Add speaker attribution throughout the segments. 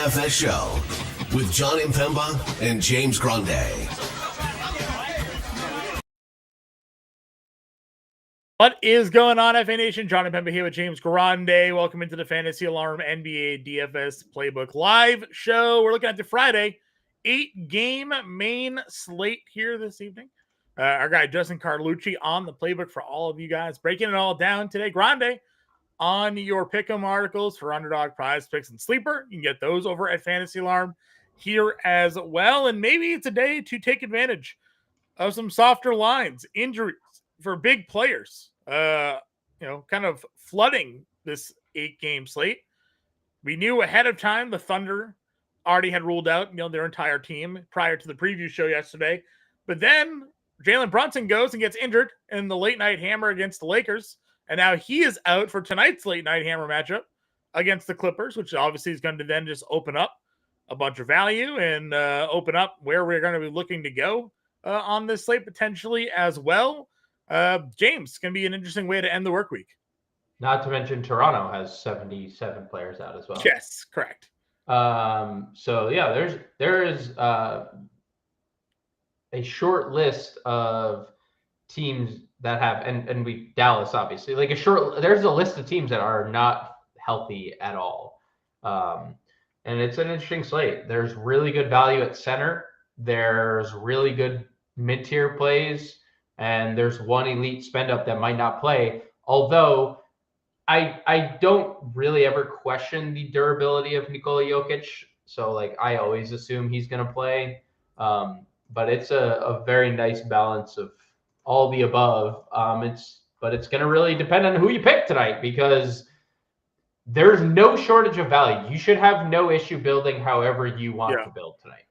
Speaker 1: DFS show with John Impemba and James Grande.
Speaker 2: What is going on, FA Nation? John Impemba here with James Grande. Welcome into the Fantasy Alarm NBA DFS Playbook live show. We're looking at the Friday 8-game main slate here this evening. Our guy Justin Carlucci on the Playbook for all of you guys, breaking it all down today. Grande on your pick'em articles for Underdog, Prize Picks, and Sleeper. You can get those over at Fantasy Alarm here as well. And maybe it's a day to take advantage of some softer lines, injuries for big players, kind of flooding this 8-game slate. We knew ahead of time the Thunder already had ruled out, their entire team prior to the preview show yesterday. But then Jalen Brunson goes and gets injured in the late night hammer against the Lakers. And now he is out for tonight's late night hammer matchup against the Clippers, which obviously is going to then just open up a bunch of value and open up where we're going to be looking to go on this slate potentially as well. James, it's going to be an interesting way to end the work week.
Speaker 3: Not to mention Toronto has 77 players out as well.
Speaker 2: Yes, correct.
Speaker 3: So yeah, there is a short list of teams that have, and we Dallas obviously, there's a list of teams that are not healthy at all. And it's an interesting slate. There's really good value at center. There's really good mid-tier plays, and there's one elite spend up that might not play. Although I don't really ever question the durability of Nikola Jokic. So I always assume he's going to play. But it's a very nice balance of all the above. But it's going to really depend on who you pick tonight, because there's no shortage of value. You should have no issue building however you want to build tonight.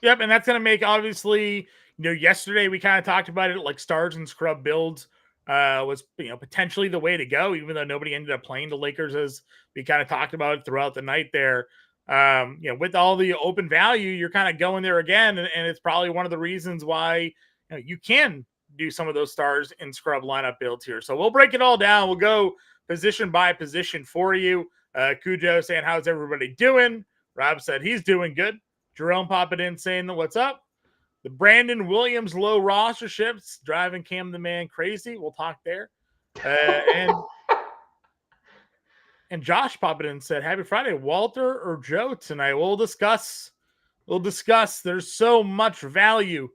Speaker 2: Yep, and that's going to make, obviously, yesterday we kind of talked about it, like stars and scrub builds was potentially the way to go, even though nobody ended up playing the Lakers, as we kind of talked about it throughout the night there. With all the open value, you're kind of going there again, and it's probably one of the reasons why you can do some of those stars and scrub lineup builds here. So we'll break it all down. We'll go position by position for you. Cujo saying, how's everybody doing? Rob said he's doing good. Jerome popping in saying, what's up? The Brandon Williams low rosterships driving Cam the Man crazy. We'll talk there. And Josh popping in and said, happy Friday, Walter or Joe tonight? We'll discuss. There's so much value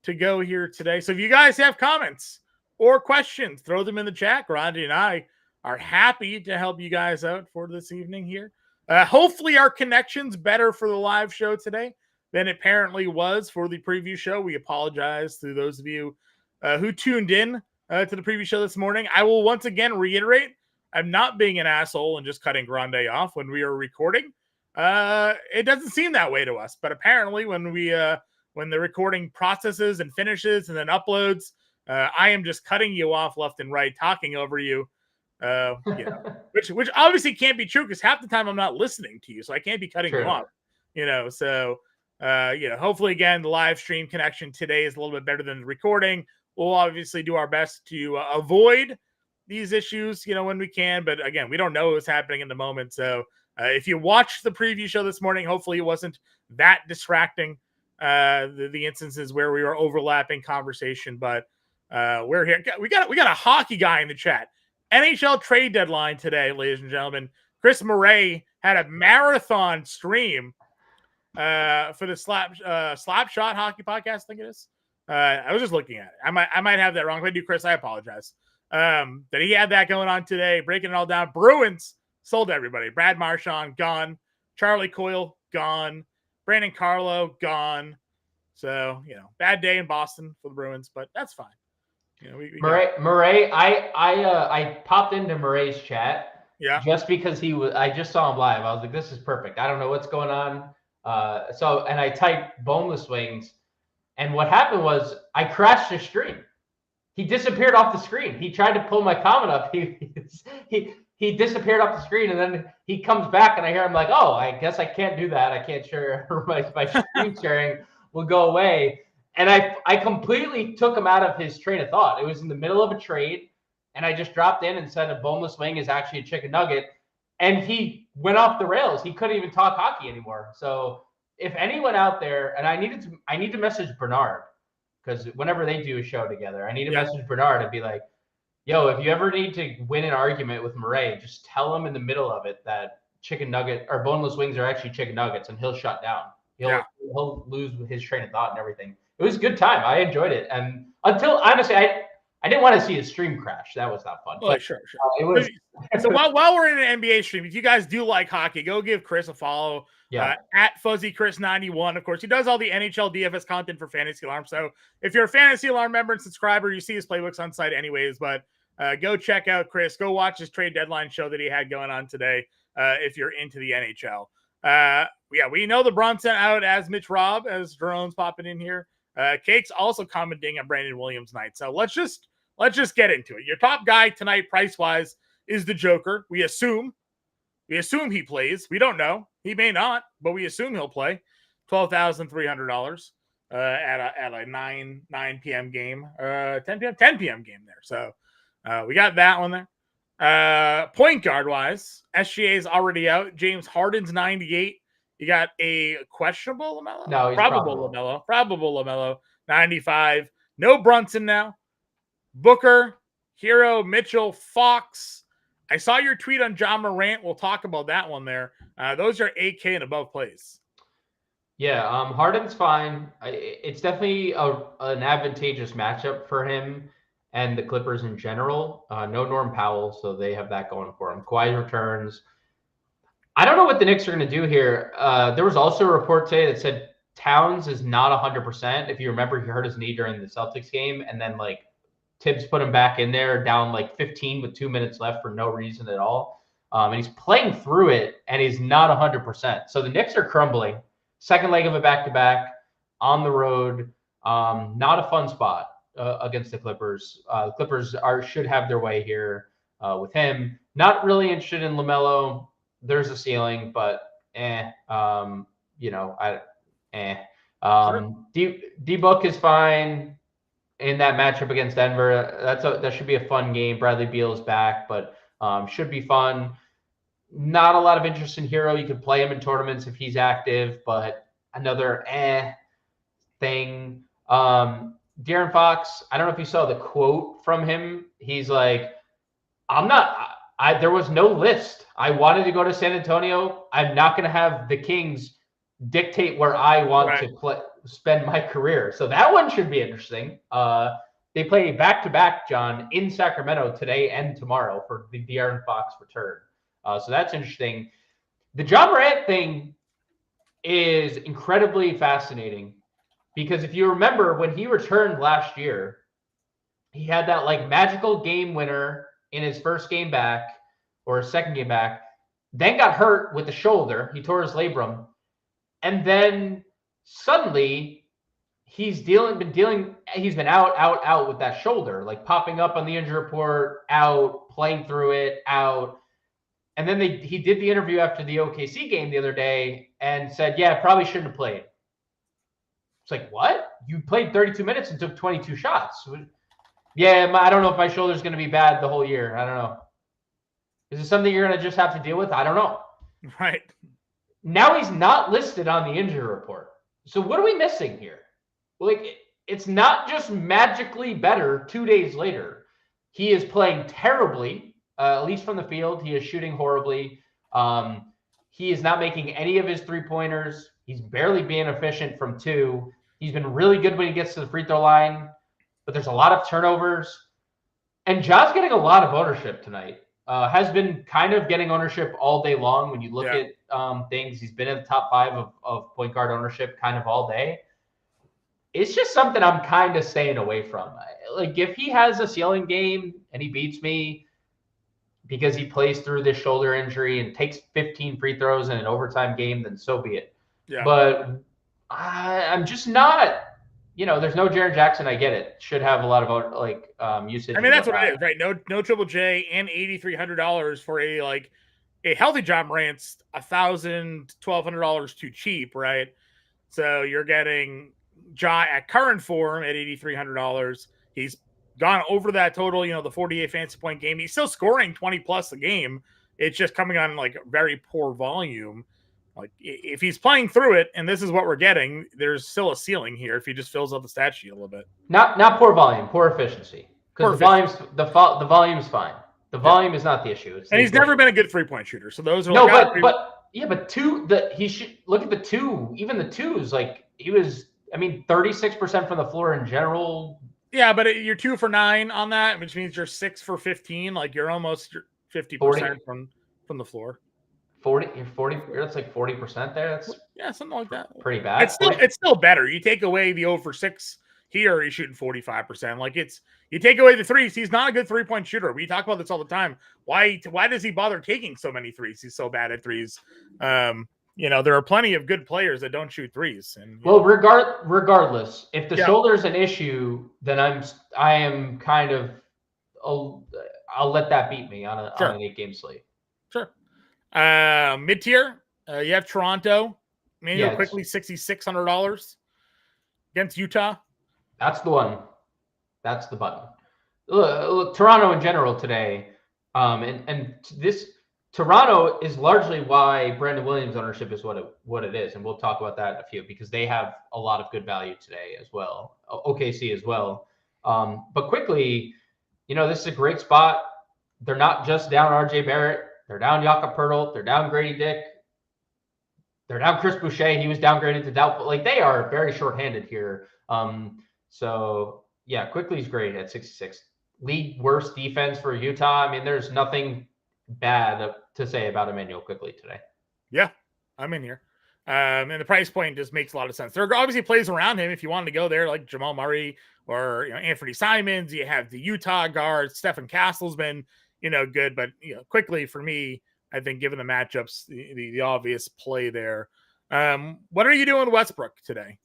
Speaker 2: to go here today. So if you guys have comments or questions, throw them in the chat. Grande and I are happy to help you guys out for this evening here. Hopefully our connection's better for the live show today than it apparently was for the preview show. We apologize to those of you who tuned in to the preview show this morning. I will once again reiterate, I'm not being an asshole and just cutting Grande off when we are recording. It doesn't seem that way to us, but apparently when the recording processes and finishes and then uploads, I am just cutting you off left and right, talking over you. Which obviously can't be true, because half the time I'm not listening to you, so I can't be cutting you off. So hopefully again the live stream connection today is a little bit better than the recording. We'll obviously do our best to avoid these issues, when we can. But again, we don't know what's happening in the moment. So if you watched the preview show this morning, hopefully it wasn't that distracting. The instances where we were overlapping conversation, but we're here. We got a hockey guy in the chat. NHL trade deadline today, ladies and gentlemen. Chris Murray had a marathon stream for the Slap Shot Hockey Podcast, I think it is. I was just looking at it. I might have that wrong. If I do, Chris, I apologize. That he had that going on today, breaking it all down. Bruins sold everybody. Brad Marchand gone. Charlie Coyle gone. Brandon Carlo gone. So bad day in Boston for the Bruins, but that's fine.
Speaker 3: Murray, I popped into Murray's chat, just because I just saw him live. I was like, this is perfect. I don't know what's going on. And I typed boneless wings, and what happened was I crashed the stream. He disappeared off the screen. He tried to pull my comment up. He disappeared off the screen, and then he comes back, and I hear him like, oh, I guess I can't do that. I can't share my screen sharing will go away. And I completely took him out of his train of thought. It was in the middle of a trade, and I just dropped in and said a boneless wing is actually a chicken nugget. And he went off the rails. He couldn't even talk hockey anymore. So if anyone out there, and I need to message Bernard, because whenever they do a show together, I need to message Bernard and be like, yo, if you ever need to win an argument with Murray, just tell him in the middle of it that chicken nugget or boneless wings are actually chicken nuggets, and he'll shut down. He'll lose his train of thought and everything. It was a good time. I enjoyed it. And until, honestly, I didn't want to see his stream crash. That was not fun.
Speaker 2: Oh,
Speaker 3: but,
Speaker 2: sure.
Speaker 3: It was.
Speaker 2: So while we're in an NBA stream, if you guys do like hockey, go give Chris a follow. At FuzzyChris91. Of course, he does all the NHL DFS content for Fantasy Alarm. So if you're a Fantasy Alarm member and subscriber, you see his playbooks on site anyways. But go check out Chris. Go watch his trade deadline show that he had going on today if you're into the NHL. We know the Bronson out as Mitch Robb, as Jerome's popping in here. Cake's also commenting on Brandon Williams' night. So let's just get into it. Your top guy tonight, price-wise, is the Joker. We assume he plays. We don't know. He may not, but we assume he'll play. $12,300 at a 9 p.m. game, 10 p.m. game there. So we got that one there. Point guard-wise, SGA is already out. James Harden's 98. You got a questionable LaMelo?
Speaker 3: No, he's
Speaker 2: probable LaMelo. Probable LaMelo, 95. No Brunson now. Booker, Hero, Mitchell, Fox. I saw your tweet on John Morant. We'll talk about that one there. Those are 8K and above plays.
Speaker 3: Yeah, Harden's fine. It's definitely an advantageous matchup for him and the Clippers in general. No Norm Powell, so they have that going for him. Kawhi returns. I don't know what the Knicks are going to do here. There was also a report today that said Towns is not 100%. If you remember, he hurt his knee during the Celtics game, and then Tibbs put him back in there down 15 with 2 minutes left for no reason at all. And he's playing through it, and he's not 100%. So the Knicks are crumbling. Second leg of a back-to-back on the road. Not a fun spot against the Clippers. The Clippers should have their way here with him. Not really interested in LaMelo. There's a ceiling, but Sure. D-Book is fine in that matchup against Denver. That should be a fun game. Bradley Beal is back, but should be fun. Not a lot of interest in Hero. You could play him in tournaments if he's active, but another thing. De'Aaron Fox, I don't know if you saw the quote from him. He's like, there was no list. I wanted to go to San Antonio. I'm not going to have the Kings dictate where I want to spend my career. So that one should be interesting. They play back-to-back, John, in Sacramento today and tomorrow for the De'Aaron Fox return. So that's interesting. The John Morant thing is incredibly fascinating because if you remember when he returned last year, he had that magical game winner in his first game back or his second game back, then got hurt with the shoulder. He tore his labrum. And then suddenly he's been out with that shoulder, popping up on the injury report, out, playing through it, out. And then he did the interview after the OKC game the other day and said, yeah, probably shouldn't have played. It's like, what? You played 32 minutes and took 22 shots. Yeah, I don't know if my shoulder's going to be bad the whole year. I don't know. Is it something you're going to just have to deal with? I don't know.
Speaker 2: Right.
Speaker 3: Now he's not listed on the injury report. So what are we missing here? It's not just magically better 2 days later. He is playing terribly, at least from the field. He is shooting horribly. He is not making any of his three-pointers. He's barely being efficient from two. He's been really good when he gets to the free throw line, but there's a lot of turnovers. And John's getting a lot of ownership tonight. Has been kind of getting ownership all day long. When you look at things, he's been in the top 5 of point guard ownership kind of all day. It's just something I'm kind of staying away from. If he has a ceiling game and he beats me because he plays through this shoulder injury and takes 15 free throws in an overtime game, then so be it. Yeah. But I'm just not. There's no Jaren Jackson. I get it. Should have a lot of usage.
Speaker 2: I mean, that's what it is, right? No Triple J and $8,300 for a healthy John Morant's $1,000, $1,200 too cheap, right? So you're getting Ja at current form at $8,300. He's gone over that total. The 48 fantasy point game. He's still scoring 20 plus a game. It's just coming on like very poor volume. Like if he's playing through it, and this is what we're getting, there's still a ceiling here if he just fills out the stat sheet a little bit.
Speaker 3: Not poor volume, poor efficiency. Because the volume's fine. The volume is not the issue. It's
Speaker 2: and he's never been a good 3-point shooter. So those are
Speaker 3: no,
Speaker 2: like,
Speaker 3: but he should look at the two. Even the twos, like he was. I mean, 36% from the floor in general.
Speaker 2: Yeah, but you're 2 for 9 on that, which means you're 6 for 15. Like you're almost 50% from the floor.
Speaker 3: 40. That's like 40% there. That's
Speaker 2: something like that.
Speaker 3: Pretty bad.
Speaker 2: It's still better. You take away the 0 for 6 here, he's shooting 45%. Like you take away the threes, he's not a good 3-point shooter. We talk about this all the time. Why does he bother taking so many threes? He's so bad at threes. There are plenty of good players that don't shoot threes. And
Speaker 3: regardless, if the shoulder is an issue, then I am kind of I'll let that beat me on an 8-game slate.
Speaker 2: Sure. Mid-tier, you have Toronto. Manuel quickly $6,600 against Utah.
Speaker 3: That's the one. That's the button. Look, Toronto in general today, and this Toronto is largely why Brandon Williams ownership is what it is, and we'll talk about that in a few because they have a lot of good value today as well. OKC as well. But quickly, this is a great spot. They're not just down RJ Barrett. They're down Jakob Poeltl. They're down Grady Dick. They're down Chris Boucher. He was downgraded to doubtful. Like they are very shorthanded here. So yeah, quickly's great at 66. League worst defense for Utah. I mean, there's nothing bad to say about Emmanuel Quickly today.
Speaker 2: Yeah, I'm in here. And the price point just makes a lot of sense. There are obviously plays around him if you wanted to go there, like Jamal Murray or Anthony Simons. You have the Utah guards. Stephen Castle's been good, but Quickly for me, I think given the matchups, the obvious play there. What are you doing Westbrook today?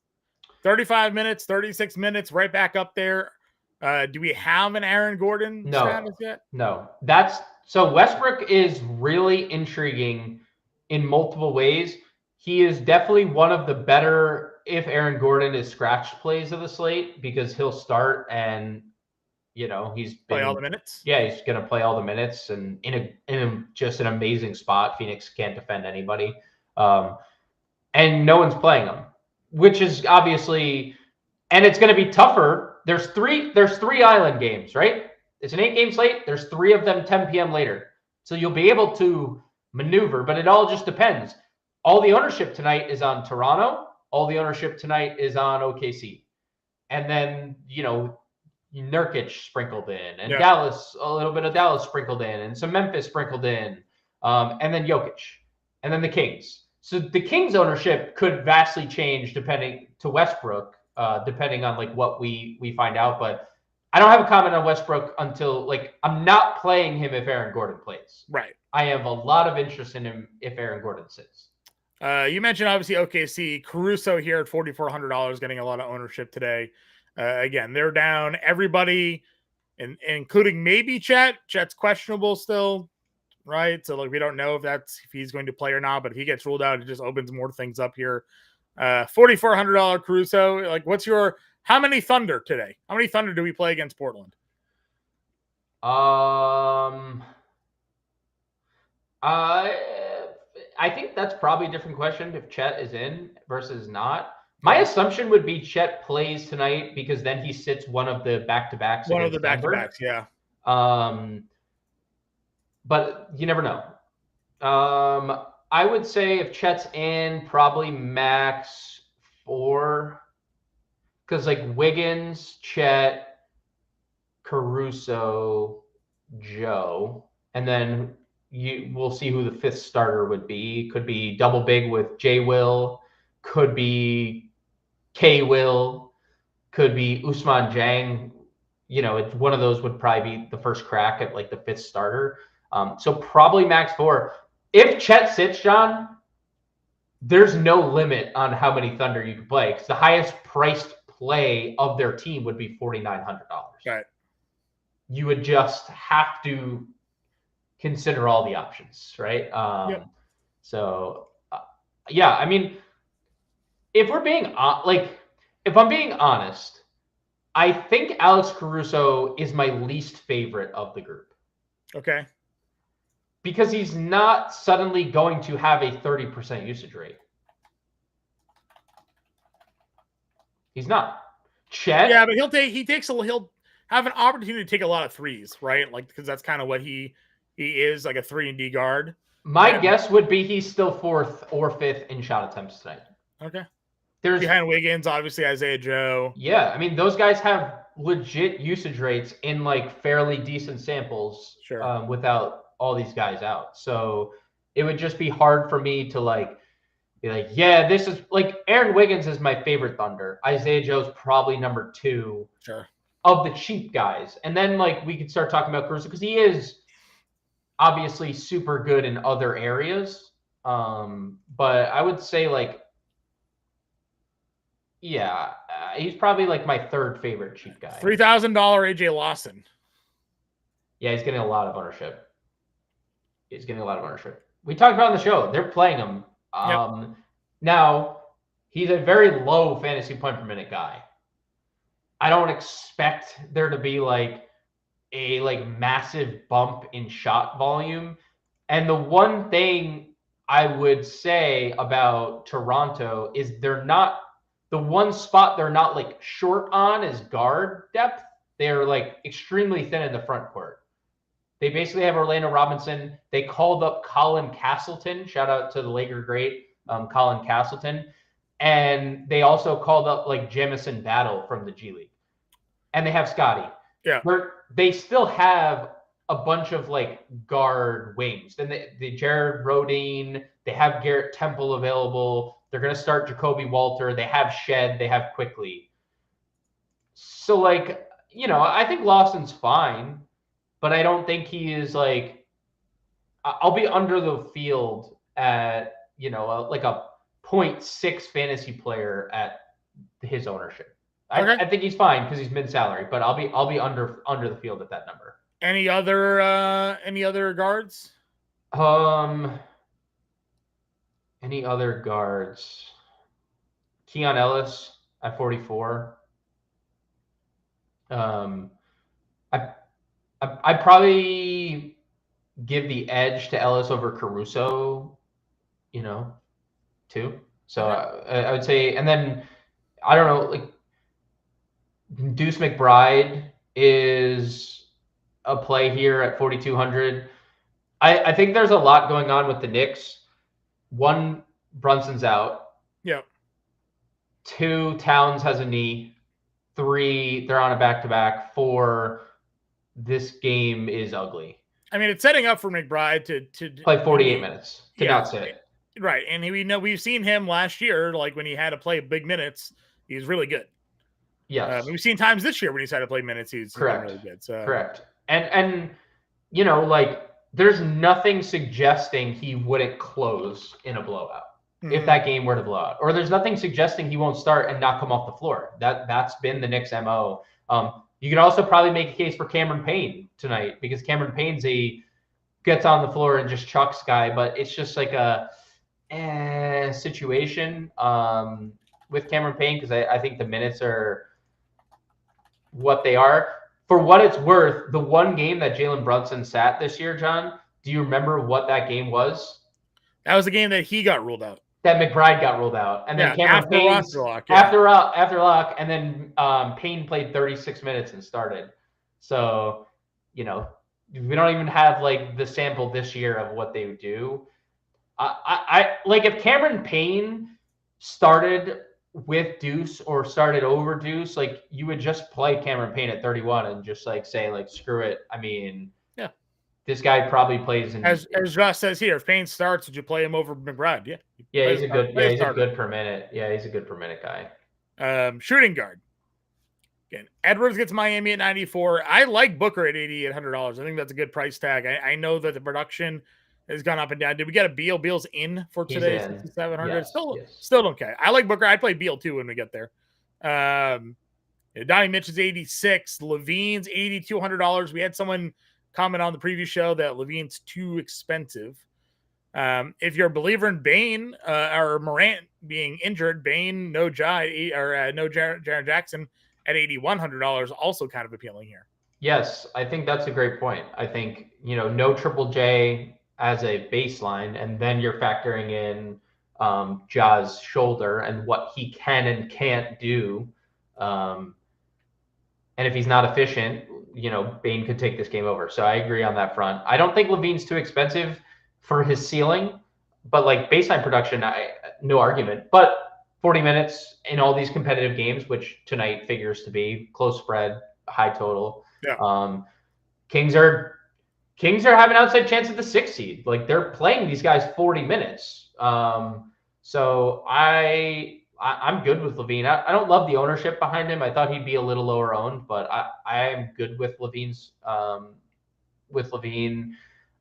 Speaker 2: 35 minutes, 36 minutes, right back up there. Do we have an Aaron Gordon status yet?
Speaker 3: No. So Westbrook is really intriguing in multiple ways. He is definitely one of the better, if Aaron Gordon is scratched plays of the slate, because he'll start and he's
Speaker 2: play all the minutes.
Speaker 3: Yeah, he's going to play all the minutes and in just an amazing spot. Phoenix can't defend anybody. And no one's playing him, which is obviously, and it's going to be tougher. There's three island games, right? It's an 8-game slate. There's 3 of them 10 p.m. later. So you'll be able to maneuver, but it all just depends. All the ownership tonight is on Toronto. All the ownership tonight is on OKC. And then, Nurkic sprinkled in, and Dallas, a little bit of Dallas sprinkled in, and some Memphis sprinkled in, and then Jokic, and then the Kings. So the Kings ownership could vastly change depending to Westbrook, depending on like what we find out. But I don't have a comment on Westbrook until I'm not playing him if Aaron Gordon plays.
Speaker 2: Right.
Speaker 3: I have a lot of interest in him if Aaron Gordon sits.
Speaker 2: You mentioned obviously OKC. Caruso here at $4,400 getting a lot of ownership today. Again, they're down everybody, including maybe Chet. Chet's questionable still, right? So we don't know if he's going to play or not. But if he gets ruled out, it just opens more things up here. $4,400 Caruso. How many Thunder today? How many Thunder do we play against Portland?
Speaker 3: I think that's probably a different question if Chet is in versus not. My assumption would be Chet plays tonight because then he sits one of the back-to-backs.
Speaker 2: One of the back-to-backs, yeah.
Speaker 3: But you never know. I would say if Chet's in, probably max 4. Because Wiggins, Chet, Caruso, Joe, and then we'll see who the 5th starter would be. Could be double big with J. Will. Could be K. Will. Could be Ousmane Dieng. One of those would probably be the first crack at the 5th starter. So probably max 4. If Chet sits, John, there's no limit on how many Thunder you can play because the highest priced play of their team would be $4,900.
Speaker 2: Right.
Speaker 3: You would just have to consider all the options, right?
Speaker 2: Yep.
Speaker 3: So, I mean, if I'm being honest, I think Alex Caruso is my least favorite of the group.
Speaker 2: Okay.
Speaker 3: because he's not suddenly going to have a 30% usage rate. He's not. Chet.
Speaker 2: Yeah, but he'll have an opportunity to take a lot of threes, right? Like, because that's kind of what he is, like a 3-and-D guard.
Speaker 3: My guess would be he's still 4th or 5th in shot attempts tonight.
Speaker 2: Okay.
Speaker 3: There's
Speaker 2: behind Wiggins, obviously Isaiah Joe.
Speaker 3: Yeah, I mean, those guys have legit usage rates in like fairly decent samples,
Speaker 2: Sure.
Speaker 3: without all these guys out. So it would just be hard for me to like be like, yeah, this is like Aaron Wiggins is my favorite Thunder. Isaiah Joe's probably number 2
Speaker 2: Sure.
Speaker 3: of the cheap guys. And then like we could start talking about Caruso because he is obviously super good in other areas. But I would say like, yeah, he's probably like my 3rd favorite cheap guy.
Speaker 2: $3,000 AJ Lawson.
Speaker 3: Yeah, he's getting a lot of ownership. We talked about on the show. They're playing him.
Speaker 2: Yep.
Speaker 3: Now, he's a very low fantasy point per minute guy. I don't expect there to be like a massive bump in shot volume. And the one thing I would say about Toronto is they're not the one spot they're not like short on is guard depth. They're like extremely thin in the front court. They basically have Orlando Robinson. They called up Colin Castleton. Shout out to the Laker great, Colin Castleton. And they also called up like Jamison Battle from the G League. And they have Scotty.
Speaker 2: Yeah.
Speaker 3: They still have a bunch of like guard wings. Then the Jared Rodine, they have Garrett Temple available. They're going to start Jacoby Walter. They have Shed. They have Quickly. So like, I think Lawson's fine, but I don't think he is like, I'll be under the field at, like a 0.6 fantasy player at his ownership.
Speaker 2: Okay.
Speaker 3: I think he's fine because he's mid-salary, but I'll be under the field at that number.
Speaker 2: Any other guards?
Speaker 3: Any other guards? Keon Ellis at 44. I'd probably give the edge to Ellis over Caruso, too. So I would say, and then I don't know, like Deuce McBride is a play here at 4,200. I think there's a lot going on with the Knicks. 1, Brunson's out.
Speaker 2: Yeah.
Speaker 3: 2, Towns has a knee. 3, they're on a back-to-back. 4, this game is ugly.
Speaker 2: I mean, it's setting up for McBride to
Speaker 3: play 48 minutes to not sit.
Speaker 2: Right, and we've seen him last year, like when he had to play big minutes, he's really good.
Speaker 3: Yes,
Speaker 2: we've seen times this year when he's had to play minutes, he's
Speaker 3: correct,
Speaker 2: really good. So.
Speaker 3: Correct, and like there's nothing suggesting he wouldn't close in a blowout if that game were to blow out, or there's nothing suggesting he won't start and not come off the floor. That's been the Knicks' MO. You could also probably make a case for Cameron Payne tonight because Cameron Payne's gets on the floor and just chucks guy, but it's just like a situation with Cameron Payne because I think the minutes are what they are. For what it's worth, the one game that Jalen Brunson sat this year, John, do you remember what that game was?
Speaker 2: That was the game that he got ruled out.
Speaker 3: That McBride got ruled out. And then Cameron Payne after lock, and then Payne played 36 minutes and started. So, we don't even have like the sample this year of what they would do. I like if Cameron Payne started with Deuce or started over Deuce, like you would just play Cameron Payne at 31 and just like say like screw it. I mean,
Speaker 2: yeah,
Speaker 3: this guy probably plays in
Speaker 2: as Josh says here. If Payne starts, would you play him over McBride? Yeah,
Speaker 3: he's a good per minute. Yeah, he's a good per minute guy.
Speaker 2: Shooting guard. Again, Edwards gets Miami at 94. I like Booker at $8,800. I think that's a good price tag. I know that the production has gone up and down. Did we get a Beal? Beal's in for today, 6,700.
Speaker 3: Yes,
Speaker 2: still don't care. I like Booker. I'd play Beal too when we get there. Donnie Mitch is 86. Levine's $8,200. We had someone comment on the previous show that Levine's too expensive. If you're a believer in Bane or Morant being injured, Bane, no Jaren Jackson at $8,100, also kind of appealing here.
Speaker 3: Yes, I think that's a great point. I think, no Triple J as a baseline, and then you're factoring in Ja's shoulder and what he can and can't do. And if he's not efficient, Bane could take this game over. So I agree on that front. I don't think Levine's too expensive for his ceiling, but like baseline production, no argument. But 40 minutes in all these competitive games, which tonight figures to be close spread, high total.
Speaker 2: Yeah.
Speaker 3: Kings are having an outside chance at the 6th seed. Like they're playing these guys 40 minutes. So I'm good with Levine. I don't love the ownership behind him. I thought he'd be a little lower owned, but I am good with Levine's with Levine.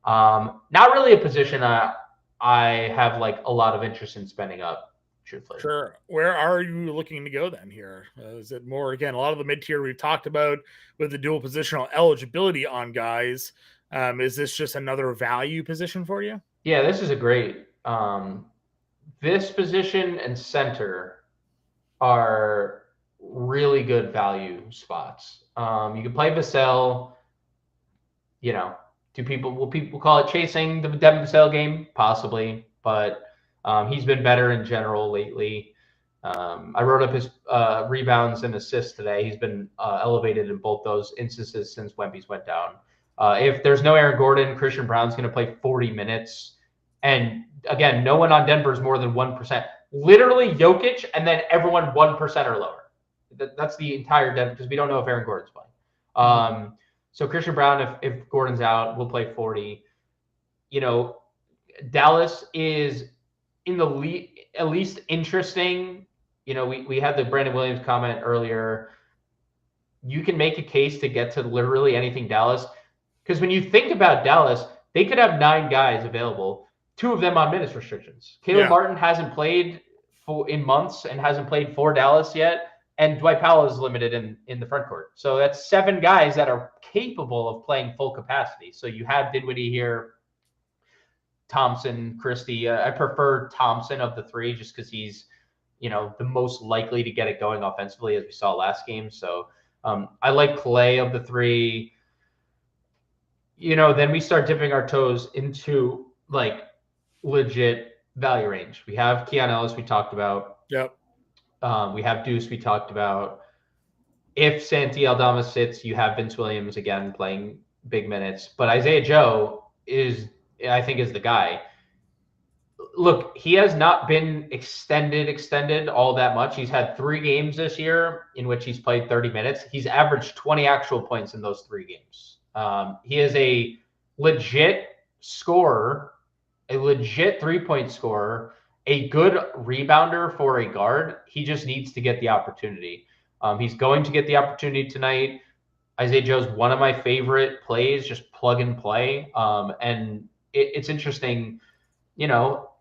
Speaker 3: Not really a position I have like a lot of interest in spending up, truthfully.
Speaker 2: Sure. Where are you looking to go then here? Is it more, again, a lot of the mid-tier we've talked about with the dual positional eligibility on guys? Is this just another value position for you?
Speaker 3: Yeah, this is a great this position and center are really good value spots. You can play Vassell. Will people call it chasing the Devin Vassell game? Possibly, but he's been better in general lately. I wrote up his rebounds and assists today. He's been elevated in both those instances since Wemby's went down. If there's no Aaron Gordon, Christian Brown's going to play 40 minutes. And again, no one on Denver is more than 1%. Literally Jokic and then everyone 1% or lower. That's the entire Denver, because we don't know if Aaron Gordon's playing. So Christian Brown, if Gordon's out, will play 40. Dallas is in the at least interesting. We had the Brandon Williams comment earlier. You can make a case to get to literally anything Dallas. Because when you think about Dallas, they could have 9 guys available, 2 of them on minutes restrictions. Caleb Martin hasn't played in months and hasn't played for Dallas yet. And Dwight Powell is limited in the front court. So that's 7 guys that are capable of playing full capacity. So you have Dinwiddie here, Thompson, Christie. I prefer Thompson of the 3 just because he's, the most likely to get it going offensively, as we saw last game. So I like Clay of the 3. Then we start dipping our toes into like legit value range. We have Keon Ellis we talked about.
Speaker 2: Yep.
Speaker 3: We have Deuce we talked about. If Santi Aldama sits, you have Vince Williams again playing big minutes. But Isaiah Joe is the guy. Look, he has not been extended all that much. He's had 3 games this year in which he's played 30 minutes. He's averaged 20 actual points in those 3 games. He is a legit scorer, a legit 3-point scorer, a good rebounder for a guard. He just needs to get the opportunity. He's going to get the opportunity tonight. Isaiah Joe's one of my favorite plays, just plug and play. And it's interesting,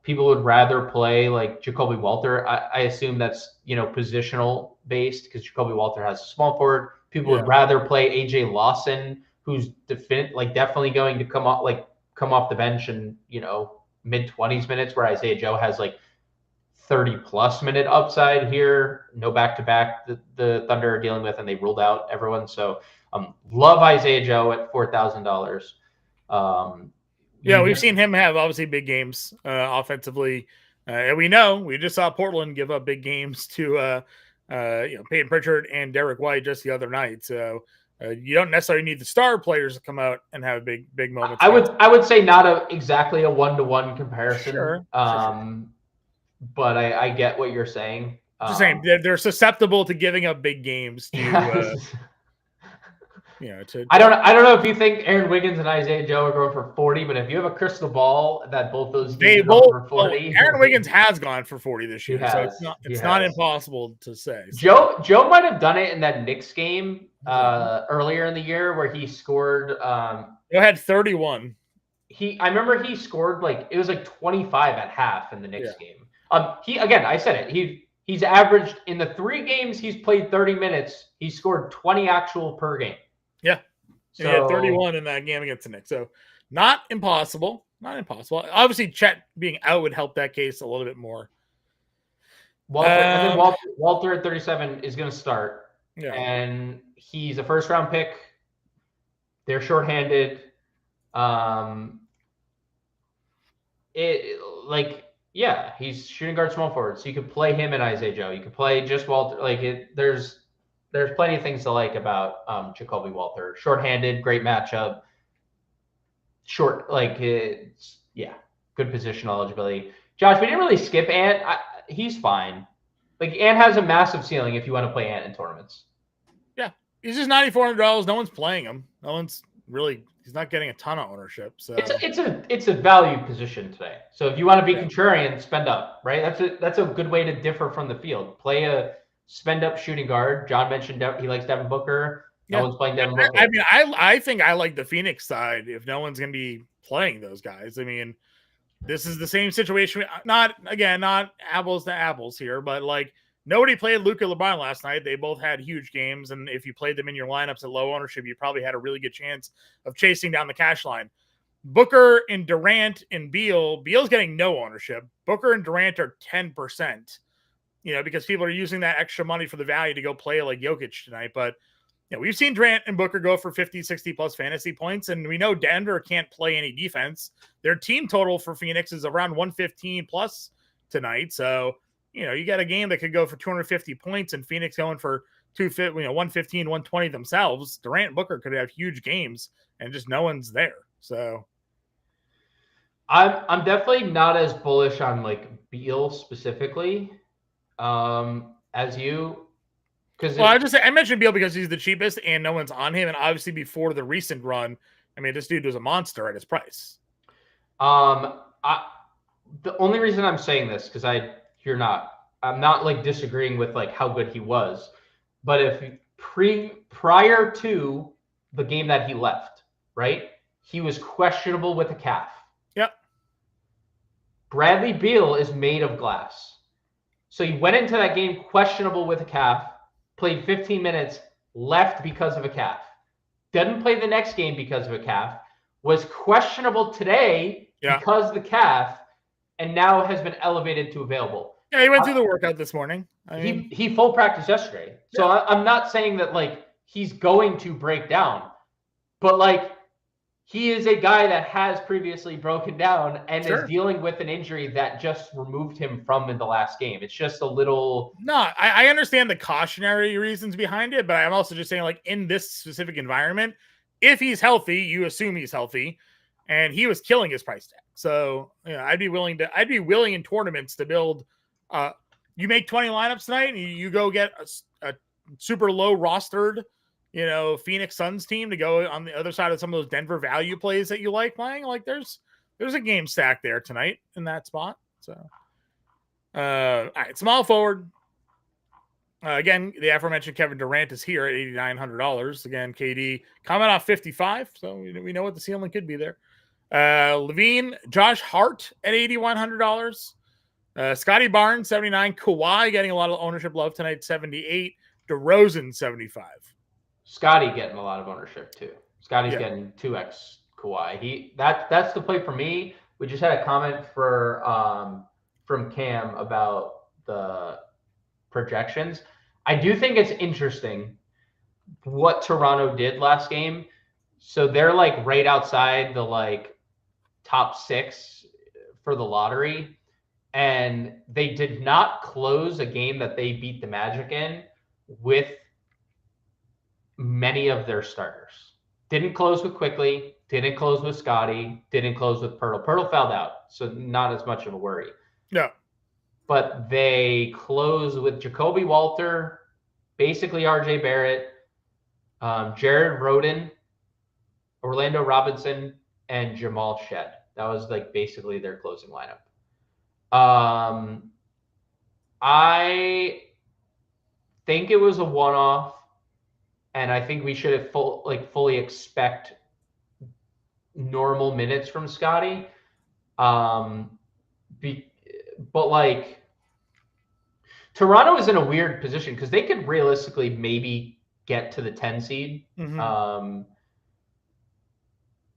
Speaker 3: people would rather play like Jacoby Walter. I assume that's, positional based because Jacoby Walter has a small forward. People would rather play AJ Lawson, who's definitely going to come off the bench and, mid-20s minutes, where Isaiah Joe has like 30-plus minute upside here. No back-to-back the Thunder are dealing with, and they ruled out everyone. So love Isaiah Joe at $4,000.
Speaker 2: We've seen him have obviously big games offensively. And we just saw Portland give up big games to Peyton Pritchard and Derek White just the other night. So you don't necessarily need the star players to come out and have big moments.
Speaker 3: I would say not exactly a 1-to-1 comparison. Sure. But I get what you're saying.
Speaker 2: Just saying they're susceptible to giving up big games to
Speaker 3: I don't know if you think Aaron Wiggins and Isaiah Joe are going for 40, but if you have a crystal ball that both those
Speaker 2: they both for 40, Aaron Wiggins has gone for 40 this year, so it's not impossible to say.
Speaker 3: So. Joe might have done it in that Knicks game earlier in the year where he scored.
Speaker 2: He had 31.
Speaker 3: I remember he scored it was 25 at half in the Knicks game. I said it. He's averaged in the 3 games he's played 30 minutes. He scored 20 actual per game.
Speaker 2: Yeah. So, he had 31 in that game against the Knicks. So not impossible. Obviously, Chet being out would help that case a little bit more.
Speaker 3: Walter at 37 is going to start. Yeah. And he's a first-round pick. They're shorthanded. he's shooting guard, small forward, so you could play him and Isaiah Joe. You could play just Walter. There's plenty of things to like about Jacoby Walter. Short-handed, great matchup. Good position eligibility. Josh, we didn't really skip Ant. He's fine. Ant has a massive ceiling if you want to play Ant in tournaments.
Speaker 2: Yeah, he's just $9,400. No one's playing him. No one's really. He's not getting a ton of ownership. So
Speaker 3: it's a value position today. So if you want to be contrarian, spend up. Right. That's a good way to differ from the field. Play a spend up shooting guard. John mentioned he likes Devin Booker. No one's playing Devin Booker.
Speaker 2: I mean, I think I like the Phoenix side if no one's going to be playing those guys. I mean, this is the same situation. Not apples to apples here, but nobody played Luka LeBron last night. They both had huge games, and if you played them in your lineups at low ownership, you probably had a really good chance of chasing down the cash line. Booker and Durant and Beal's getting no ownership. Booker and Durant are 10%, because people are using that extra money for the value to go play like Jokic tonight. But we've seen Durant and Booker go for 50, 60 plus fantasy points, and we know Denver can't play any defense. Their team total for Phoenix is around 115 plus tonight. So, you got a game that could go for 250 points and Phoenix going for 115, 120 themselves. Durant and Booker could have huge games and just no one's there. So
Speaker 3: I'm definitely not as bullish on Beal specifically as you.
Speaker 2: I mentioned Beal because he's the cheapest and no one's on him. And obviously before the recent run, I mean, this dude was a monster at his price.
Speaker 3: The only reason I'm saying this, because I'm not disagreeing with how good he was, but if prior to the game that he left, right, he was questionable with a calf.
Speaker 2: Yep.
Speaker 3: Bradley Beal is made of glass. So he went into that game questionable with a calf, played 15 minutes, left because of a calf. Didn't play the next game because of a calf. Was questionable today because of the calf, and now has been elevated to available.
Speaker 2: Yeah, he went through the workout this morning.
Speaker 3: He full practice yesterday. So I'm not saying that he's going to break down, but he is a guy that has previously broken down and is dealing with an injury that just removed him from in the last game. It's just a little.
Speaker 2: No, I understand the cautionary reasons behind it, but I'm also just saying in this specific environment, if he's healthy, you assume he's healthy, and he was killing his price tag. So I'd be willing in tournaments to build. You make 20 lineups tonight, and you go get a super low rostered, Phoenix Suns team to go on the other side of some of those Denver value plays that you like playing. There's a game stack there tonight in that spot. So, all right, small forward. Again, the aforementioned Kevin Durant is here at $8,900. Again, KD coming off 55, so we know what the ceiling could be there. Levine, Josh Hart at $8,100. Scotty Barnes, 79. Kawhi getting a lot of ownership love tonight, 78. DeRozan, 75.
Speaker 3: Scotty getting a lot of ownership too. Scotty's getting 2x Kawhi. That's the play for me. We just had a comment from Cam about the projections. I do think it's interesting what Toronto did last game. So they're right outside the top 6 for the lottery. And they did not close a game that they beat the Magic in with many of their starters. Didn't close with Quickly, didn't close with Scotty, didn't close with Pirtle. Pirtle fouled out, so not as much of a worry.
Speaker 2: No.
Speaker 3: But they close with Jacoby Walter, basically RJ Barrett, Jared Rhoden, Orlando Robinson, and Jamal Shed. That was basically their closing lineup. I think it was a one-off, and I think we should have fully expect normal minutes from Scotty. But Toronto is in a weird position because they could realistically maybe get to the 10 seed. Mm-hmm.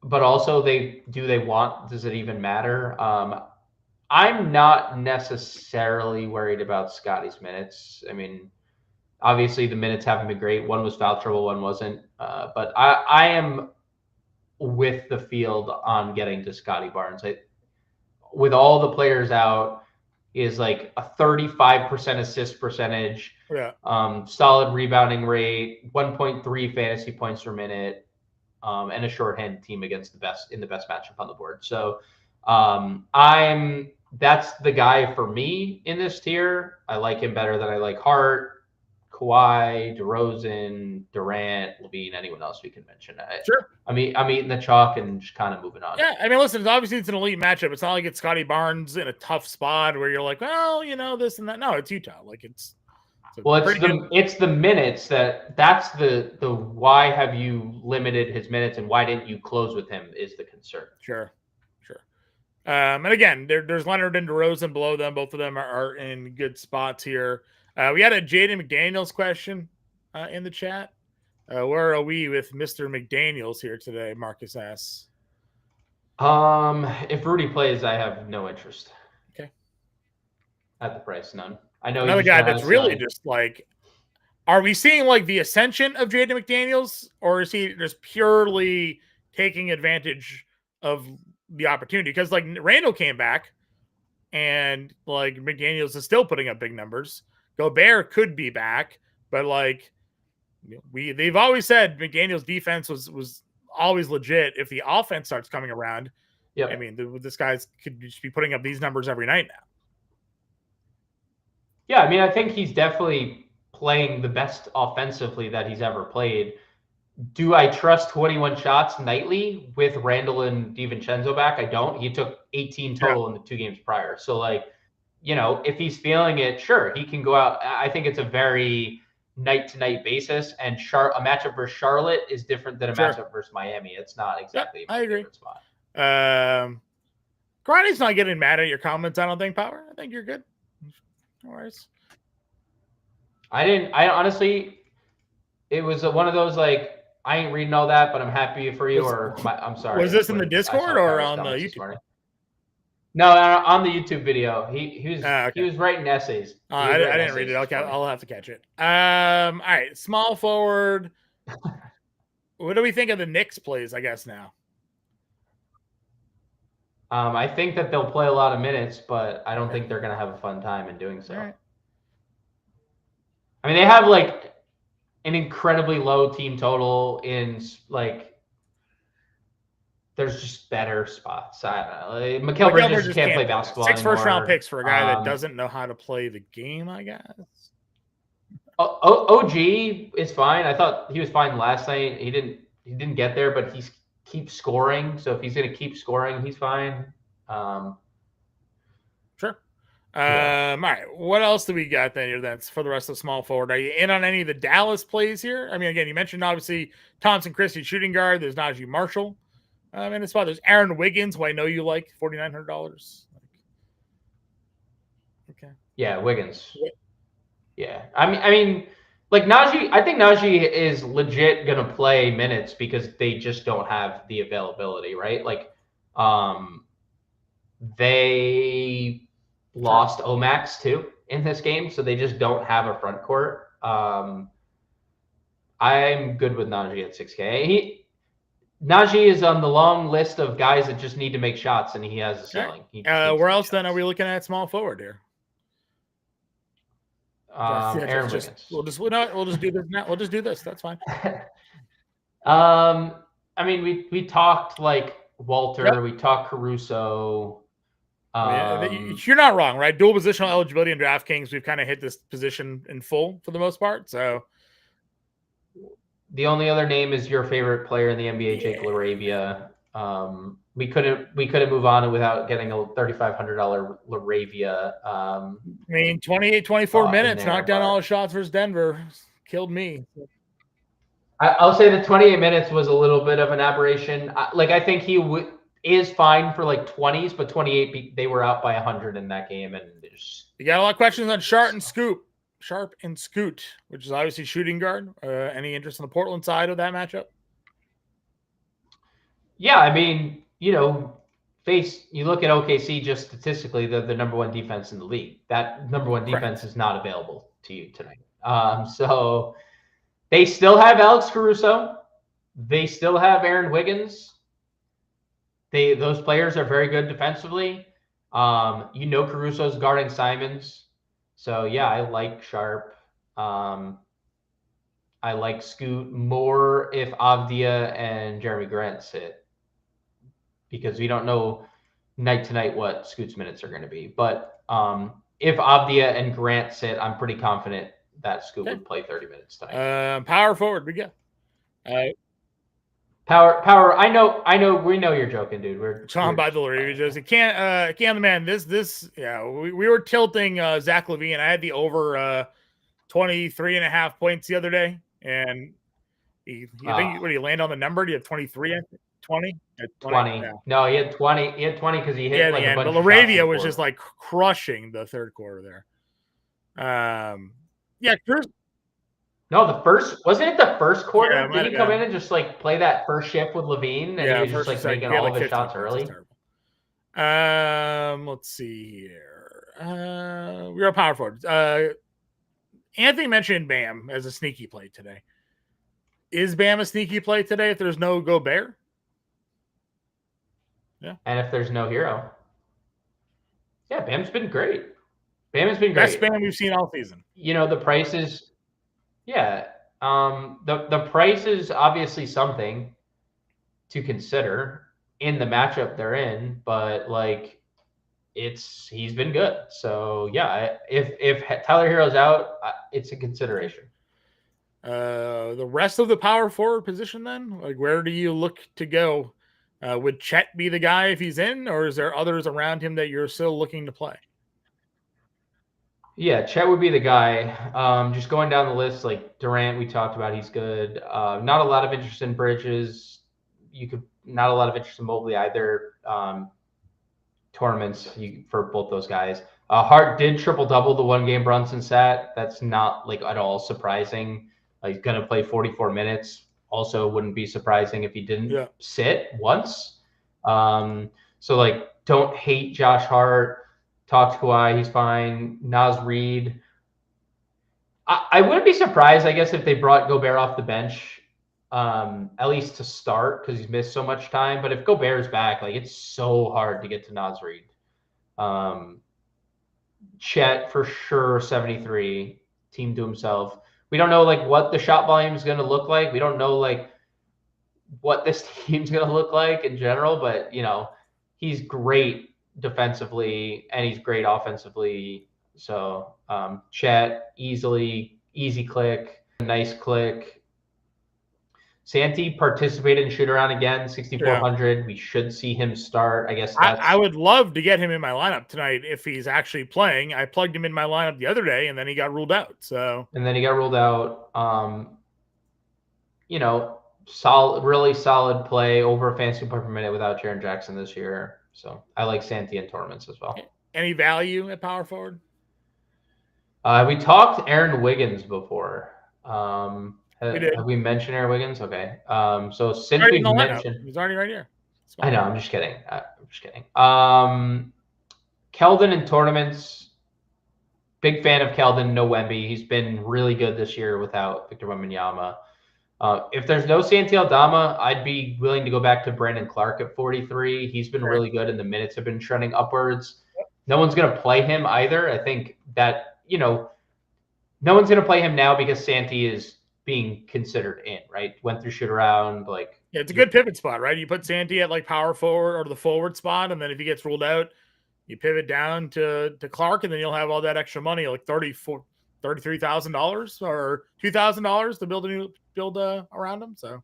Speaker 3: But also does it even matter? I'm not necessarily worried about Scotty's minutes. I mean, obviously the minutes haven't been great. One was foul trouble, one wasn't. But I am with the field on getting to Scotty Barnes. with all the players out, is like a 35% assist percentage,
Speaker 2: Yeah.
Speaker 3: Solid rebounding rate, 1.3 fantasy points per minute, and a shorthand team against the best matchup on the board. So that's the guy for me in this tier. I like him better than I like Hart, Kawhi, DeRozan, Durant, Levine, anyone else we can mention.
Speaker 2: Sure.
Speaker 3: I'm eating the chalk and just kind of moving on.
Speaker 2: Yeah, I mean, listen, obviously it's an elite matchup. It's not like it's Scotty Barnes in a tough spot where you're like, well, this and that. No, it's Utah. Like it's
Speaker 3: the minutes that's the why have you limited his minutes and why didn't you close with him is the concern.
Speaker 2: Sure. And again, there's Leonard and DeRozan below them. Both of them are in good spots here. We had a Jaden McDaniels question in the chat. Where are we with Mr. McDaniels here today? Marcus asks.
Speaker 3: If Rudy plays, I have no interest.
Speaker 2: Okay.
Speaker 3: At the price, none. I know
Speaker 2: another guy that's really just like, are we seeing like the ascension of Jaden McDaniels, or is he just purely taking advantage of the opportunity? Because like Randall came back and like McDaniels is still putting up big numbers. Gobert could be back, but like they've always said McDaniels' defense was always legit. If the offense starts coming around, I mean, this guy's could just be putting up these numbers every night now.
Speaker 3: Yeah, I mean, I think he's definitely playing the best offensively that he's ever played. Do I trust 21 shots nightly with Randall and DiVincenzo back? I don't. He took 18 total in the 2 games prior. So, like, if he's feeling it, sure, he can go out. I think it's a very night-to-night basis, and a matchup versus Charlotte is different than a matchup versus Miami. It's not exactly
Speaker 2: I agree.
Speaker 3: Spot.
Speaker 2: Granny's not getting mad at your comments, I don't think, Power. I think you're good. No worries.
Speaker 3: I honestly, it was one of those, like, I ain't reading all that, but I'm happy for you, I'm sorry.
Speaker 2: Was this in the Discord or on the YouTube?
Speaker 3: No, on the YouTube video. He was writing essays.
Speaker 2: I didn't read it. I'll have to catch it. All right, small forward. What do we think of the Knicks plays, I guess, now?
Speaker 3: I think that they'll play a lot of minutes, but I don't think they're going to have a fun time in doing so.
Speaker 2: Right.
Speaker 3: I mean, they have like an incredibly low team total in like, there's just better spots. I don't know. Like, Mikal Bridges just can't play basketball
Speaker 2: 6
Speaker 3: anymore.
Speaker 2: first-round picks for a guy that doesn't know how to play the game, I guess.
Speaker 3: OG is fine. I thought he was fine last night. He didn't get there, but he keeps scoring. So if he's going to keep scoring, he's fine.
Speaker 2: Sure. All right. What else do we got then here that's for the rest of small forward? Are you in on any of the Dallas plays here? I mean, again, you mentioned obviously Thompson Christie shooting guard. There's Najee Marshall. In the spot, there's Aaron Wiggins, who I know you like, $4,900. Okay.
Speaker 3: Yeah, Wiggins. Yeah. I mean, like Najee, I think Najee is legit going to play minutes because they just don't have the availability, right? Like, they lost Omax too in this game, so they just don't have a front court. I'm good with Najee at 6K. Najee is on the long list of guys that just need to make shots, and he has a ceiling.
Speaker 2: Where else then are we looking at small forward here?
Speaker 3: Aaron Wiggins.
Speaker 2: We'll just do this now. We'll just do this. That's fine.
Speaker 3: I mean, we talked like Walter. We talked Caruso.
Speaker 2: You're not wrong, right? Dual positional eligibility in DraftKings. We've kind of hit this position in full for the most part. So
Speaker 3: the only other name is your favorite player in the NBA, Jake LaRavia. We couldn't move on without getting a $3,500 LaRavia. I
Speaker 2: mean, 28, 24 minutes, knocked down all the shots versus Denver. Killed me.
Speaker 3: I'll say the 28 minutes was a little bit of an aberration. I think he is fine for like 20s, but 28, they were out by 100 in that game. And
Speaker 2: you got a lot of questions on Sharp and Scoot, which is obviously shooting guard. Any interest on the Portland side of that matchup?
Speaker 3: Yeah, I mean, you look at OKC just statistically, they're the number 1 defense in the league. That number 1 defense is not available to you tonight. So they still have Alex Caruso. They still have Aaron Wiggins. Those players are very good defensively. Caruso's guarding Simons. So, yeah, I like Sharp. I like Scoot more if Avdia and Jeremy Grant sit, because we don't know night to night what Scoot's minutes are going to be. But if Avdia and Grant sit, I'm pretty confident that Scoot would play 30 minutes tonight.
Speaker 2: Power forward, we go.
Speaker 3: Power. I know. We know you're joking, dude. We're
Speaker 2: John by the Lord. He can't the man. We were tilting Zach LaVine. I had the over 23.5 points the other day, and I think what did he land on the number? Do you have 23? 20?
Speaker 3: 20.
Speaker 2: Yeah.
Speaker 3: No, he had 20. He had 20 because he hit like a bunch
Speaker 2: but
Speaker 3: of
Speaker 2: Laravia was just like crushing the third quarter there. Cruz. No,
Speaker 3: wasn't it the first quarter?
Speaker 2: Yeah,
Speaker 3: Did he come in and just like play that first shift with LaVine, and he was just like making all the shots early?
Speaker 2: Let's see here. We're a power forward. Anthony mentioned Bam as a sneaky play today. Is Bam a sneaky play today if there's no Gobert? Yeah.
Speaker 3: And if there's no hero. Yeah, Bam's been great. Best
Speaker 2: Bam we've seen all season.
Speaker 3: The prices. Yeah. The price is obviously something to consider in the matchup they're in, but like he's been good. So yeah, if Tyler Hero's out, it's a consideration.
Speaker 2: The rest of the power forward position then, like where do you look to go? Would Chet be the guy if he's in, or is there others around him that you're still looking to play?
Speaker 3: Yeah, Chet would be the guy. Just going down the list, like Durant, we talked about, he's good. Not a lot of interest in Bridges. Not a lot of interest in Mobley either. Tournaments for both those guys. Hart did triple-double the one game Brunson sat. That's not like at all surprising. He's going to play 44 minutes. Also wouldn't be surprising if he didn't sit once. So like, don't hate Josh Hart. Talk to Kawhi, he's fine. Naz Reid. I wouldn't be surprised, I guess, if they brought Gobert off the bench, at least to start, because he's missed so much time. But if Gobert's back, like it's so hard to get to Naz Reid. Chet for sure, 73, team to himself. We don't know like what the shot volume is going to look like. We don't know like what this team's going to look like in general, but he's great defensively and he's great offensively. So Chet, easy click, nice click. Santi participated in shoot around again, 6,400. We should see him start. I guess
Speaker 2: I would love to get him in my lineup tonight if he's actually playing. I plugged him in my lineup the other day and then he got ruled out.
Speaker 3: Really solid play, over a fantasy point per minute without Jaren Jackson this year. So I like Santi and tournaments as well.
Speaker 2: Any value at power forward?
Speaker 3: We talked Aaron Wiggins before.
Speaker 2: We did.
Speaker 3: Have we mentioned Aaron Wiggins? Okay. So since we mentioned,
Speaker 2: he's already right here.
Speaker 3: I know. I'm just kidding. Keldon in tournaments. Big fan of Keldon. No Wemby. He's been really good this year without Victor Wembanyama. If there's no Santi Aldama, I'd be willing to go back to Brandon Clark at 43. He's been really good, and the minutes have been trending upwards. No one's going to play him either. I think that, no one's going to play him now because Santi is being considered in, right? Went through shoot around.
Speaker 2: It's a good pivot spot, right? You put Santi at like power forward or the forward spot, and then if he gets ruled out, you pivot down to Clark, and then you'll have all that extra money, like $33,000 or $2,000 to build around him. So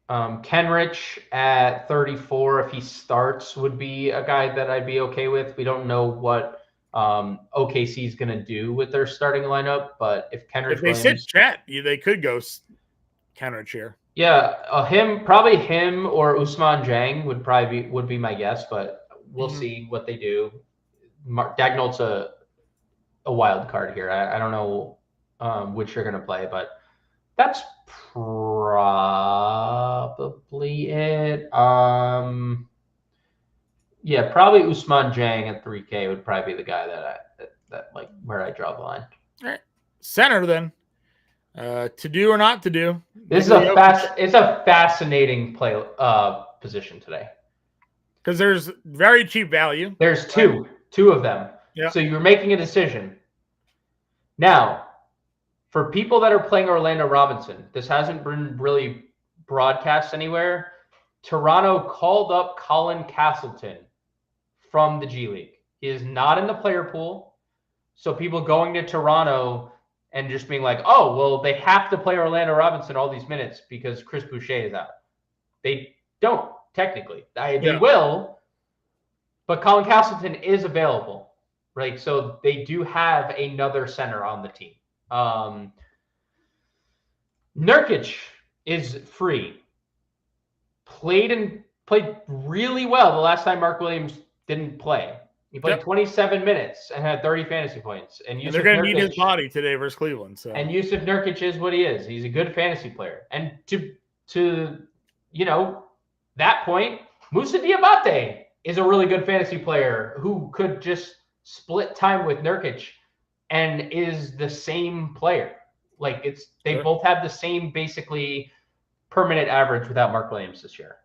Speaker 3: Kenrich at 34, if he starts, would be a guy that I'd be okay with. We don't know what OKC is going to do with their starting lineup, but if
Speaker 2: they sit Chet, they could go Kenrich here.
Speaker 3: Yeah, probably him or Ousmane Dieng would be my guess, but we'll see what they do. Dagnolt's a wild card here. I don't know which you're going to play, but that's probably it. Yeah, probably Ousmane Dieng at 3K would probably be the guy that like where I draw the line.
Speaker 2: All right, center then. To do or not to do?
Speaker 3: It's a fascinating play position today
Speaker 2: because there's very cheap value.
Speaker 3: There's two. 2 of them.
Speaker 2: Yeah.
Speaker 3: So you're making a decision. Now, for people that are playing Orlando Robinson, this hasn't been really broadcast anywhere. Toronto called up Colin Castleton from the G League. He is not in the player pool. So people going to Toronto and just being like, oh, well, they have to play Orlando Robinson all these minutes because Chris Boucher is out. They don't, technically. They will, but Colin Castleton is available, right? So they do have another center on the team. Nurkic is free. Played really well the last time Mark Williams didn't play. He played 27 minutes and had 30 fantasy points. And
Speaker 2: they're going to need his body today versus Cleveland. So.
Speaker 3: And Yusuf Nurkic is what he is. He's a good fantasy player. And to that point, Moussa Diabate is a really good fantasy player who could just split time with Nurkic and is the same player. Like they both have the same basically permanent average without Mark Williams this year.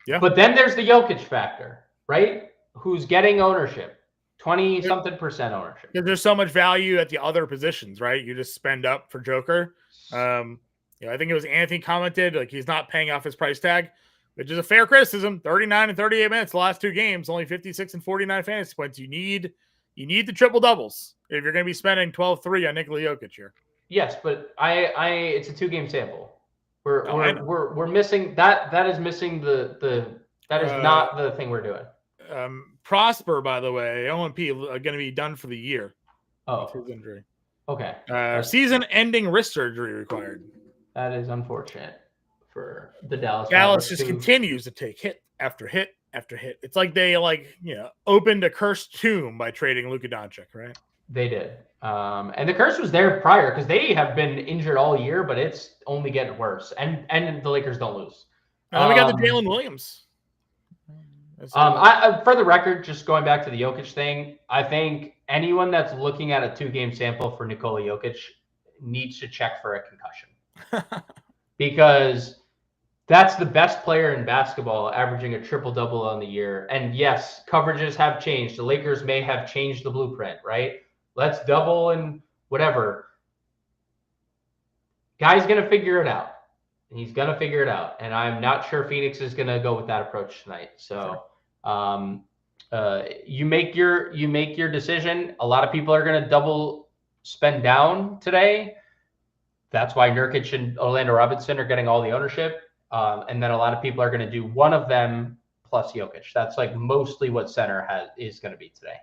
Speaker 2: Yeah.
Speaker 3: But then there's the Jokic factor, right? Who's getting ownership, 20-something% ownership.
Speaker 2: Because there's so much value at the other positions, right? You just spend up for Joker. I think it was Anthony commented, like he's not paying off his price tag, which is a fair criticism. 39 and 38 minutes, the last 2 games, only 56 and 49 fantasy points. You need the triple doubles if you're going to be spending 12-3 on Nikola Jokic here.
Speaker 3: Yes, but it's a 2-game sample. We're missing that. That is missing that is not the thing we're doing.
Speaker 2: Prosper, by the way, OMP going to be done for the year.
Speaker 3: Oh,
Speaker 2: with his injury.
Speaker 3: Okay.
Speaker 2: Season-ending wrist surgery required.
Speaker 3: That is unfortunate for the Dallas.
Speaker 2: Dallas just continues to take hit after hit after hit. It's like they opened a cursed tomb by trading Luka Doncic, right?
Speaker 3: They did. And the curse was there prior because they have been injured all year, but it's only getting worse. And the Lakers don't lose.
Speaker 2: And then we got the Jalen Williams.
Speaker 3: For the record, just going back to the Jokic thing, I think anyone that's looking at a 2-game sample for Nikola Jokic needs to check for a concussion. Because that's the best player in basketball, averaging a triple-double on the year. And yes, coverages have changed. The Lakers may have changed the blueprint, right? Let's double and whatever. Guy's going to figure it out. He's going to figure it out. And I'm not sure Phoenix is going to go with that approach tonight. So you make your decision. A lot of people are going to double spend down today. That's why Nurkic and Orlando Robinson are getting all the ownership. And then a lot of people are going to do one of them plus Jokic. That's like mostly what center is going to be today.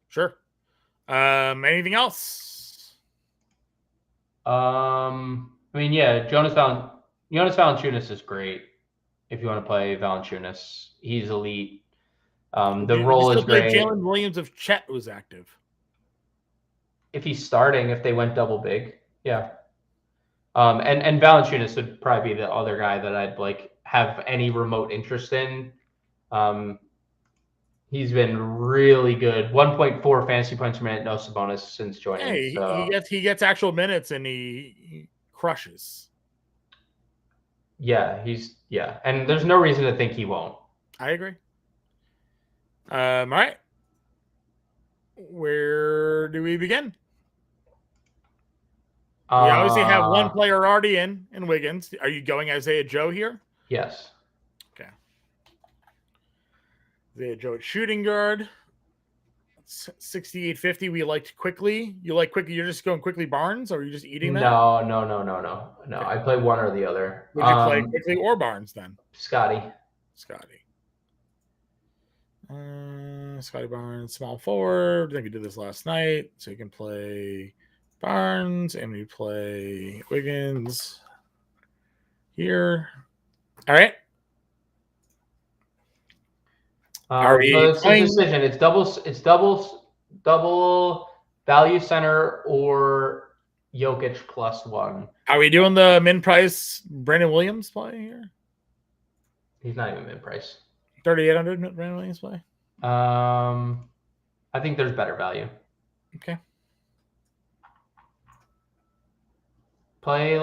Speaker 2: Sure. Anything else?
Speaker 3: Jonas Valanciunas is great. If you want to play Valanciunas, he's elite. The role is great.
Speaker 2: Jalen Williams if Chet was active.
Speaker 3: If he's starting, if they went double big, yeah. And Valanciunas would probably be the other guy that I'd have any remote interest in. He's been really good. 1.4 fantasy points per minute, no Sabonis since joining.
Speaker 2: Hey, he gets actual minutes and he crushes.
Speaker 3: Yeah, and there's no reason to think he won't.
Speaker 2: I agree. All right. Where do we begin? We obviously have one player already in Wiggins. Are you going Isaiah Joe here?
Speaker 3: Yes.
Speaker 2: Okay. Isaiah Joe at shooting guard. 68.50. We liked quickly. You like quickly? You're just going quickly Barnes, or are you just eating that?
Speaker 3: No. Okay. I play one or the other.
Speaker 2: Would you play quickly or Barnes then?
Speaker 3: Scotty
Speaker 2: Barnes, small forward. I think we did this last night. So you can play Barnes and we play Wiggins here. All right.
Speaker 3: It's a decision. It's double value center or Jokic +1.
Speaker 2: Are we doing the min price Brandon Williams play here?
Speaker 3: He's not even min price.
Speaker 2: 3,800 Brandon Williams play.
Speaker 3: I think there's better value.
Speaker 2: Okay.
Speaker 3: Play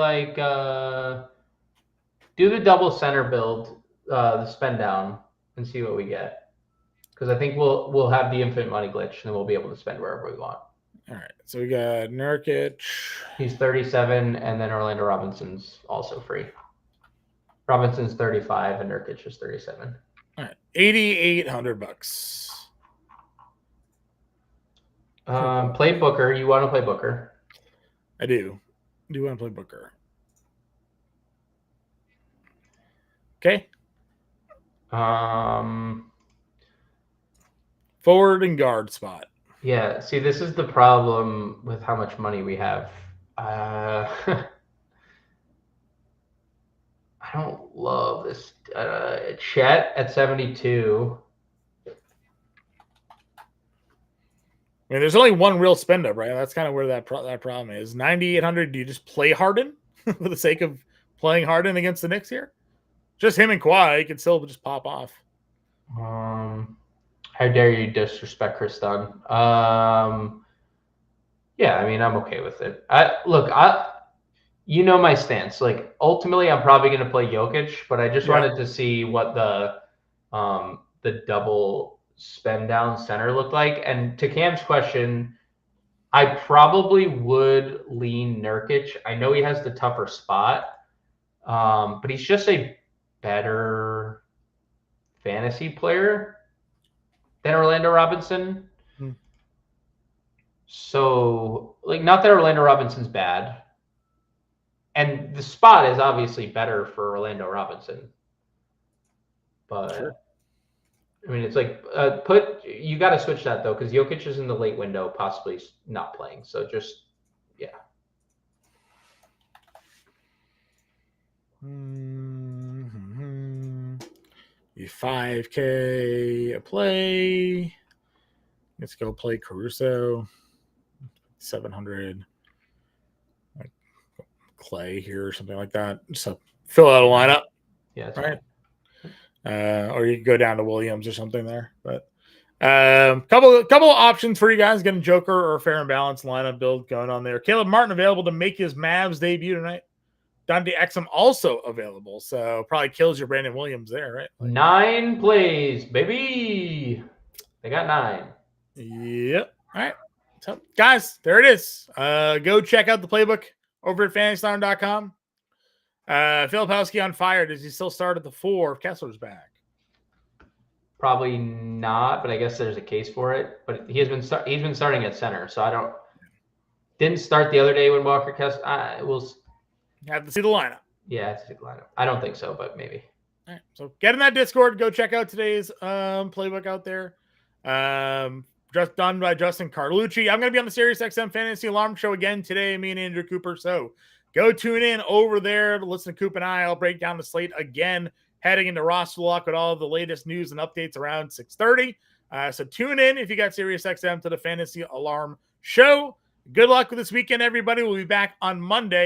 Speaker 3: do the double center build, the spend down, and see what we get. because I think we'll have the infinite money glitch, and then we'll be able to spend wherever we want.
Speaker 2: All right, so we got Nurkic.
Speaker 3: He's 37, and then Orlando Robinson's also free. Robinson's 35, and Nurkic is 37.
Speaker 2: All right, $8,800.
Speaker 3: Play Booker. You want to play Booker?
Speaker 2: I do. I do want to play Booker. Okay. Forward and guard spot.
Speaker 3: Yeah. See, this is the problem with how much money we have. I don't love this. Chet at 72.
Speaker 2: I mean, there's only one real spend up, right? That's kind of where that problem is. 9,800. Do you just play Harden for the sake of playing Harden against the Knicks here? Just him and Kawhi, he can still just pop off.
Speaker 3: How dare you disrespect Chris Dunn? Yeah, I mean, I'm okay with it. You know my stance. Like, ultimately, I'm probably going to play Jokic, but I just wanted to see what the double spend down center looked like. And to Cam's question, I probably would lean Nurkic. I know he has the tougher spot, but he's just a better fantasy player than Orlando Robinson. So, like, not that Orlando Robinson's bad. And the spot is obviously better for Orlando Robinson. But, sure. I mean, it's like, you got to switch that, though, because Jokic is in the late window, possibly not playing. So just, yeah.
Speaker 2: 5K a play. Let's go play Caruso. 700. Like Clay here or something like that. Just fill out a lineup.
Speaker 3: Yeah, that's
Speaker 2: right. Or you can go down to Williams or something there. But couple of options for you guys. Getting Joker or fair and balanced lineup build going on there. Caleb Martin available to make his Mavs debut tonight. Dante Exum also available, so probably kills your Brandon Williams there, right?
Speaker 3: 9 plays, baby. They got 9.
Speaker 2: Yep. All right. So, guys, there it is. Go check out the playbook over at fantasystarm.com. Filipowski on fire. Does he still start at the 4 if Kessler's back?
Speaker 3: Probably not, but I guess there's a case for it. But he's been starting at center, so didn't start the other day when Walker Kessler. We'll
Speaker 2: have to see the lineup.
Speaker 3: Yeah, I have to see the lineup. I don't think so, but maybe.
Speaker 2: All right. So get in that Discord. Go check out today's playbook out there. Just done by Justin Carlucci. I'm going to be on the SiriusXM Fantasy Alarm Show again today, me and Andrew Cooper. So go tune in over there to listen to Coop and I. I'll break down the slate again, heading into roster lock with all of the latest news and updates around 6:30. So tune in if you got SiriusXM to the Fantasy Alarm Show. Good luck with this weekend, everybody. We'll be back on Monday.